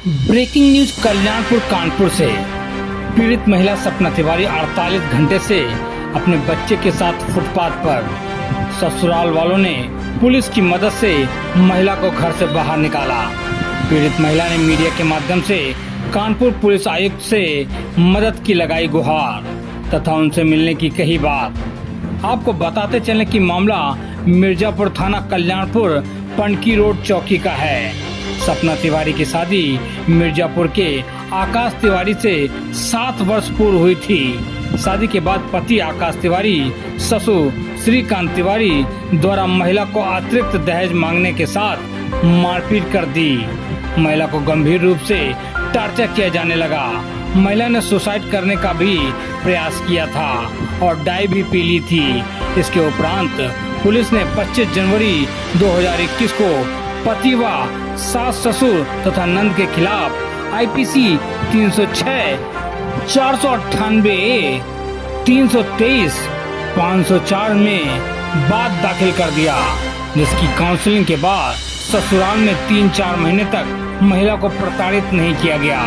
Breaking news Kalyanpur Kanpur से। पीड़ित महिला सपना तिवारी 48 घंटे से अपने बच्चे के साथ फुटपाथ पर। ससुराल वालों ने पुलिस की मदद से महिला को घर से बाहर निकाला। पीड़ित महिला ने मीडिया के माध्यम से कानपुर पुलिस आयुक्त से मदद की लगाई गुहार तथा उनसे मिलने की कही बात। आपको बताते चलें कि मामला मिर्जापुर थाना कल्याणपुर पनकी रोड चौकी का है। सपना तिवारी की शादी मिर्जापुर के आकाश तिवारी से 7 वर्ष पूर्व हुई थी। शादी के बाद पति आकाश तिवारी ससुर श्रीकांत तिवारी द्वारा महिला को अतिरिक्त दहेज मांगने के साथ मारपीट कर दी। महिला को गंभीर रूप से टॉर्चर किया जाने लगा। महिला ने सुसाइड करने का भी प्रयास किया था और डाई भी पी ली थी। इसके उपरांत पुलिस ने 25 जनवरी 2021 को पति व सास ससुर तथा नंद के खिलाफ आईपीसी 306, 498, 323, 504 में बात दाखिल कर दिया, जिसकी काउंसलिंग के बाद ससुराल में 3-4 महीने तक महिला को प्रताड़ित नहीं किया गया।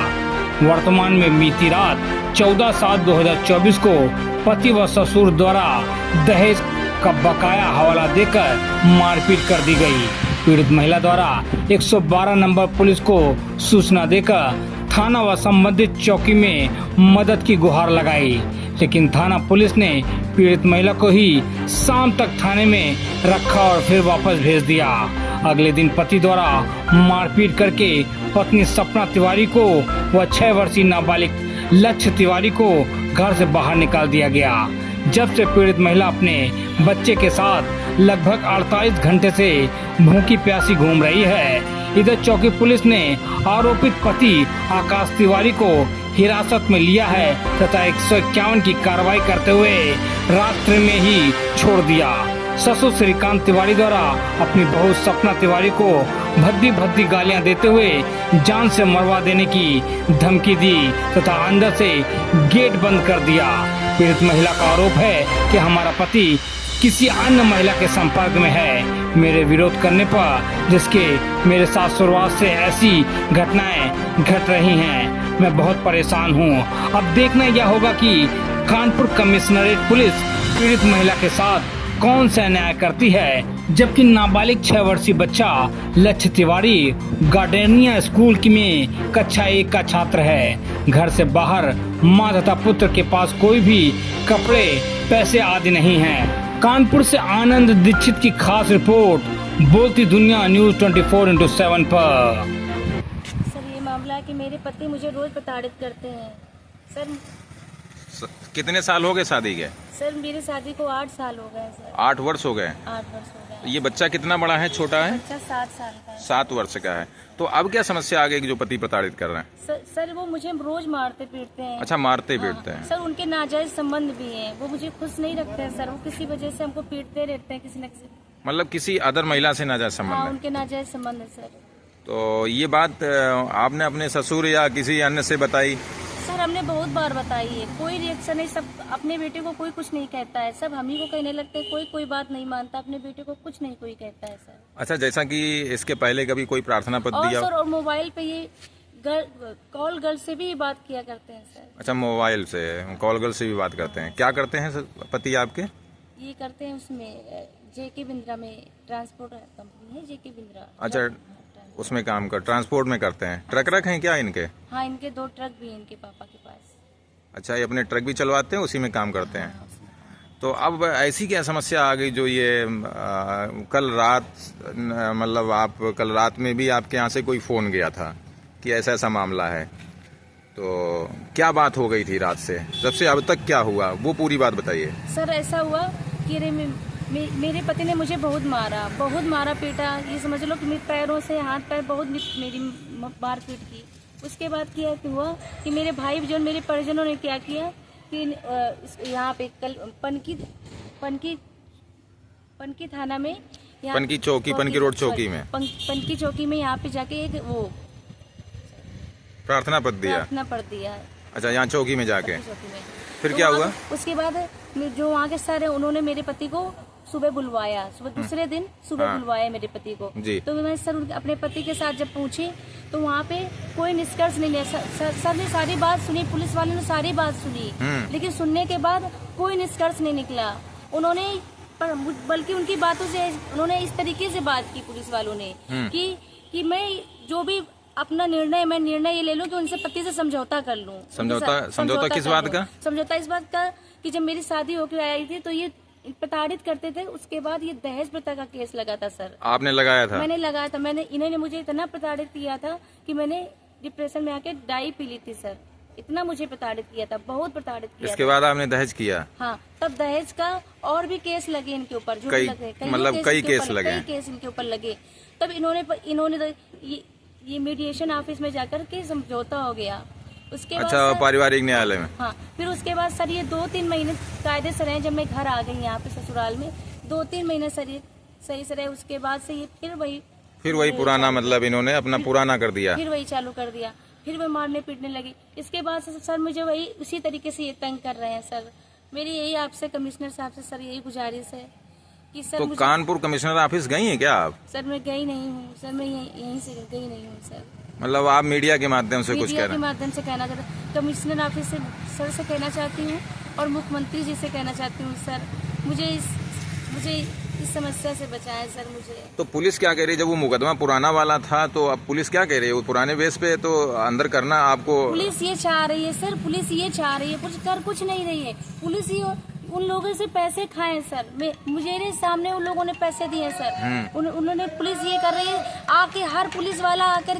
वर्तमान में बीती रात 14/7/2024 को पति व ससुर द्वारा दहेज का बकाया हवाला देकर मारपीट कर दी गई। पीड़ित महिला द्वारा 112 नंबर पुलिस को सूचना देकर थाना व संबंधित चौकी में मदद की गुहार लगाई, लेकिन थाना पुलिस ने पीड़ित महिला को ही शाम तक थाने में रखा और फिर वापस भेज दिया। अगले दिन पति द्वारा मारपीट करके पत्नी सपना तिवारी को व 6 वर्षीय नाबालिग लक्ष्य तिवारी को घर से बाहर निकाल दिया गया। जब से पीड़ित महिला अपने बच्चे के साथ लगभग 48 घंटे से भूखी प्यासी घूम रही है। इधर चौकी पुलिस ने आरोपित पति आकाश तिवारी को हिरासत में लिया है तथा 151 की कार्रवाई करते हुए रात्रि में ही छोड़ दिया। ससुर श्रीकांत तिवारी द्वारा अपनी बहू सपना तिवारी को भद्दी भद्दी गालियां देते हुए जान से मरवा देने की धमकी दी तथा अंदर से गेट बंद कर दिया। पीड़ित महिला का आरोप है कि हमारा पति किसी अन्य महिला के संपर्क में है। मेरे विरोध करने पर जिसके मेरे साथ शुरुआत से ऐसी घटनाएं घट रही हैं, मैं बहुत परेशान हूं। अब देखना यह होगा कि कानपुर कमिश्नरेट पुलिस पीड़ित महिला के साथ कौन सा न्याय करती है। जबकि नाबालिग 6 वर्षीय बच्चा लक्ष्य तिवारी गार्डेनिया स्कूल में कक्षा 1 का छात्र है। घर से बाहर मां तथा पुत्र के पास कोई भी कपड़े पैसे आदि नहीं है। कानपुर से आनंद दीक्षित की खास रिपोर्ट, बोलती दुनिया न्यूज 24/7 पर। सर, ये मामला है कि मेरे पति मुझे रोज प्रताड़ित करते हैं। सर, कितने साल हो गए शादी के? सर, मेरी शादी को 8 साल हो गए सर। 8 वर्ष हो गए? 8 वर्ष हो गए। ये बच्चा कितना बड़ा है, छोटा है? बच्चा 7 साल का है। 7 वर्ष का है। तो अब क्या समस्या आ गई कि जो पति प्रताड़ित कर रहे हैं? सर, वो मुझे रोज मारते पीटते हैं। अच्छा, मारते पीटते हैं? सर, उनके नाजायज संबंध भी हैं। वो मुझे खुश नहीं रखते हैं सर। वो किसी वजह से हमको पीटते रहते हैं, किसी न किसी। मतलब किसी अदर महिला से नाजायज संबंध है? उनके नाजायज संबंध है सर। तो ये बात आपने अपने ससुर या किसी अन्य से बताई? सर, हमने बहुत बार बताई है, कोई रिएक्शन नहीं। सब अपने बेटे को कोई कुछ नहीं कहता है, सब हम ही को कहने लगते हैं। कोई बात नहीं मानता, अपने बेटे को कुछ नहीं कोई कहता है सर। अच्छा, जैसा कि इसके पहले कभी कोई प्रार्थना पत्र दिया? सर, और मोबाइल पे ये कॉल गर्ल से भी बात किया करते हैं सर। अच्छा, मोबाइल से कॉल गर्ल से भी बात करते हैं। क्या करते हैं पति आपके? ये करते हैं उसमें जेके बिंद्रा में ट्रांसपोर्ट कंपनी है, जेके बिंद्रा। अच्छा, उसमें काम कर ट्रांसपोर्ट में करते हैं। ट्रक हैं क्या इनके? हाँ, इनके 2 ट्रक भी हैं इनके पापा के पास। अच्छा, ये अपने ट्रक भी चलवाते हैं, उसी में काम करते हैं। तो अब ऐसी क्या समस्या आ गई जो ये कल रात, मतलब आप कल रात में भी आपके यहाँ से कोई फ़ोन गया था कि ऐसा ऐसा मामला है, तो क्या बात हो गई थी रात से? जब से अब तक क्या हुआ वो पूरी बात बताइए। सर, ऐसा हुआ कि मेरे पति ने मुझे बहुत मारा पीटा। ये समझ लो कि मेरे पैरों से हाथ पैर बहुत मेरी मार पीट की। उसके बाद क्या हुआ कि मेरे भाई जो मेरे परिजनों ने क्या किया कि यहाँ पे कल पनकी थाना में, पनकी चौकी, पनकी रोड चौकी में, पनकी चौकी में यहाँ पे जाके एक वो प्रार्थना पत्र दिया। अच्छा, यहाँ चौकी में जाके फिर क्या हुआ? उसके बाद जो वहाँ के सर है उन्होंने मेरे पति को सुबह बुलवाया, सुबह दूसरे दिन सुबह हाँ। बुलवाया मेरे पति को। जी। तो मैं सर अपने पति के साथ जब पूछी तो वहाँ पे कोई निष्कर्ष नहीं लिया। सर ने सारी बात सुनी, पुलिस वालों ने सारी बात सुनी, लेकिन सुनने के बाद कोई निष्कर्ष नहीं निकला। उन्होंने बल्कि उनकी बातों से उन्होंने इस तरीके से बात की पुलिस वालों ने कि मैं जो भी अपना निर्णय ये ले लूं कि उनसे पति से समझौता कर लूं। समझौता किस बात का? समझौता इस बात का कि जब मेरी शादी होकर आई थी तो ये प्रताड़ित करते थे। उसके बाद ये दहेज प्रथा का केस लगा था सर। आपने लगाया था? मैंने लगाया था। इन्होंने मुझे इतना प्रताड़ित किया था कि मैंने डिप्रेशन में आके डाई पी ली थी सर। इतना मुझे प्रताड़ित किया था, बहुत प्रताड़ित किया। इसके बाद आपने दहेज किया? हाँ, तब दहेज का और भी केस लगे इनके ऊपर, जो कई केस लगे, कई केस इनके ऊपर लगे। तब इन्होंने ये मीडिएशन ऑफिस में जाकर के समझौता हो गया। उसके बाद अच्छा, पारिवारिक न्यायालय में? हाँ, फिर उसके बाद सर ये 2-3 महीने कायदे से रहे। जब मैं घर आ गई यहाँ पे ससुराल में 2-3 महीने सर ये सही से रहे। उसके बाद से ये फिर वही पुराना, मतलब इन्होंने अपना पुराना कर दिया, फिर वही चालू कर दिया। फिर वो मारने पीटने लगी। इसके बाद से सर मुझे वही उसी तरीके से ये तंग कर रहे हैं सर। मेरी यही आपसे कमिश्नर साहब से सर यही गुजारिश है कि सर तो कानपुर कमिश्नर ऑफिस गई हैं क्या आप? सर मैं गई नहीं हूँ सर, मैं यहीं से गई नहीं हूँ सर। मतलब आप मीडिया के माध्यम से कुछ कह रहे हैं? मीडिया के माध्यम से कहना चाहता हूँ, कमिश्नर ऑफिस से सर से कहना चाहती हूँ और मुख्यमंत्री जी से कहना चाहती हूँ सर, मुझे इस समस्या से बचाएं सर मुझे। तो पुलिस क्या कह रही है? जब वो मुकदमा पुराना वाला था तो अब पुलिस क्या कह रही है? वो पुराने बेस पे तो अंदर करना आपको? पुलिस ये चाह रही है सर, पुलिस ये चाह रही है, कुछ नहीं रही है। पुलिस ये उन लोगों से पैसे खाए सर। मुझे सामने उन लोगों ने पैसे दिए सर। उन्होंने पुलिस ये कर रही है, आके हर पुलिस वाला आकर